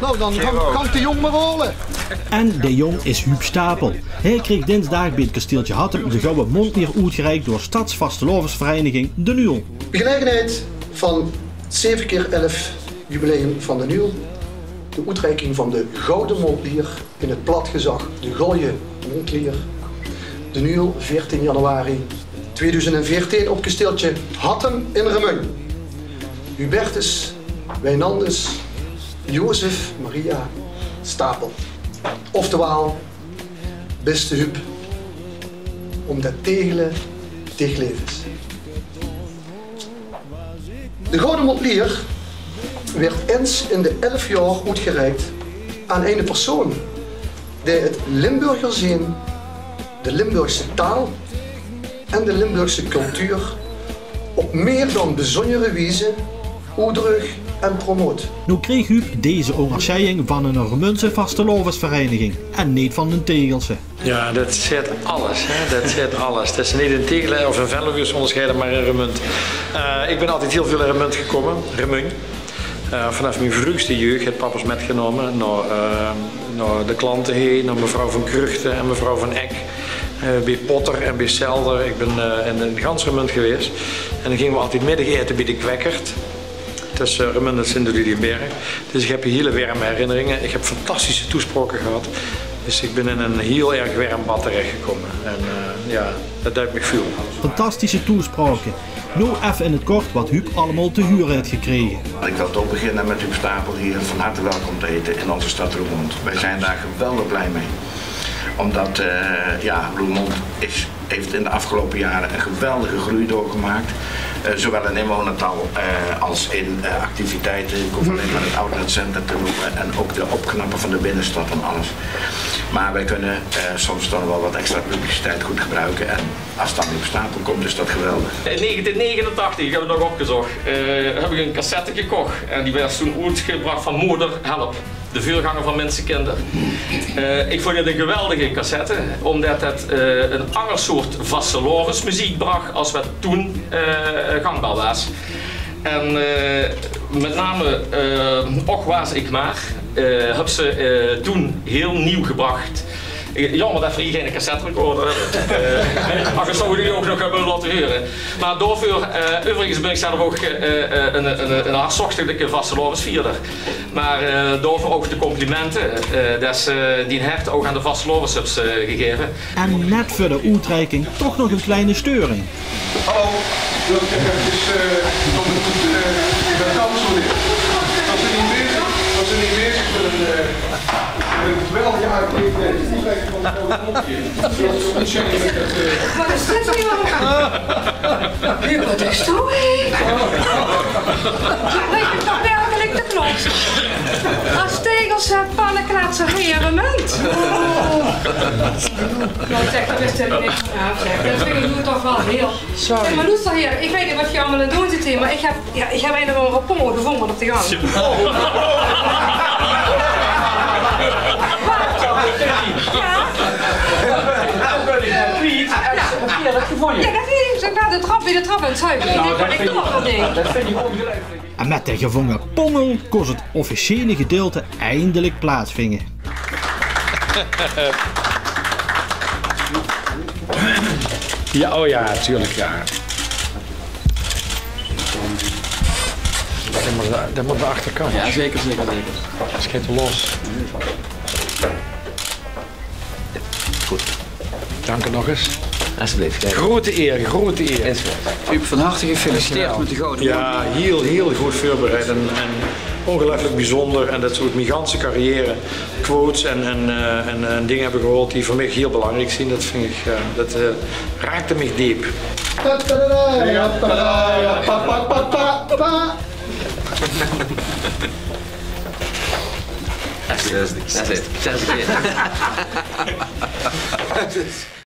Nou, dan kan de Jong maar rollen. En de Jong is Huub Stapel. Hij kreeg dinsdag bij het kasteeltje Hattem de gouden mondnier uitgereikt door Stadsvastelovensvereniging De Nuel. De gelegenheid van het 7x11 jubileum van De Nuel. De uitreiking van de gouden mondnier in het platgezag de Golje mondnier. De Nuel, 14 januari 2014 op kasteeltje Hattem in Remun. Hubertus Wijnandus Jozef Maria Stapel. Oftewel, beste Huub, om dat tegelen tegen levens. De gouden mondnier werd eens in de 11 jaar uitgereikt aan een persoon die het Limburgerzijn, de Limburgse taal en de Limburgse cultuur op meer dan bijzondere wijze uitdraagt en promoot. Nu kreeg Huub deze onderscheiding van een Remunse vastelovensvereniging en niet van een Tegelse. Ja, dat zit alles. Hè? Dat zit alles. Het is niet in Tegelen of in Venlo onderscheiden, maar in Remunt. Ik ben altijd heel veel in Remunt gekomen, Remun. Vanaf mijn vroegste jeugd heb papa's metgenomen naar de klanten heen, naar mevrouw van Kruchten en mevrouw van Eck. Bij Potter en bij Selder. Ik ben in gans Remunt geweest. En dan gingen we altijd middag eten bij de Kwekkert. Tussen Remunt en Sint-Oedilienberg. Dus ik heb hele warme herinneringen. Ik heb fantastische toespraken gehad. Dus ik ben in een heel erg warm bad terechtgekomen. En ja, dat duidt me veel. Fantastische toespraken. Nu even in het kort wat Huub allemaal te huur heeft gekregen. Ik wil toch beginnen met Huub Stapel hier van harte welkom te heten in onze stad Roermond. Wij zijn daar geweldig blij mee. Omdat Roermond heeft in de afgelopen jaren een geweldige groei doorgemaakt. Zowel in inwonertal als in activiteiten. Ik hoef alleen maar het outletcenter te noemen en ook de opknappen van de binnenstad en alles. Maar wij kunnen soms dan wel wat extra publiciteit goed gebruiken en als dat Huub Stapel komt is dat geweldig. In 1989, ik heb het nog opgezocht, heb ik een cassette gekocht en die werd toen uitgebracht van Moeder Help. De vuurganger van mensenkinder. Ik vond het een geweldige cassette, omdat het een ander soort vastelovensmuziek bracht als wat toen gangbaar was. En met name Och was ik maar, heb ze toen heel nieuw gebracht. Jammer dat we hier geen cassette recorder hebben. Maar ik zou jullie ook nog hebben laten horen. Maar daarvoor, overigens ben ik zelf ook een hartstochtelijke vastelovensvierder. Maar daarvoor ook de complimenten. Dat die heeft ook aan de vastelovensubs gegeven. En net voor de uitreiking toch nog een kleine steuring. Hallo, ik ben kanselier. Was er niet bezig met een geweldige activiteit. Wat is dit voor jou? Wat is dat? Weet je toch werkelijk de klok? Als tegels en pannen kletsen heren munt. Nou zeg, dat wist ik niet. Dat vind ik nu toch wel heel... Sorry. Maar luister hier, ik weet niet wat je allemaal aan het doen zit, maar ik heb een of andere pommel gevonden op de gang. Ja, dat vind ik. Ik ga de trap bij de trap en het zuiver. Ik denk, wat ik toch dat ding. Dat vind ik ongelooflijk. En met de gevangen pommel kon het officiële gedeelte eindelijk plaatsvinden. Ja, oh ja, natuurlijk ja. Dat moet de achterkant. Ja, zeker. Dat schiet los. Goed. Dank u nog eens. Alsjeblieft. Grote eer. Huub, van harte gefeliciteerd met de gouden. Ja, heel goed voorbereid en ongelooflijk bijzonder. En dat soort migrantische carrière, quotes en dingen hebben gehoord die voor mij heel belangrijk zijn. Dat vind ik, dat raakte me diep. Dat is het.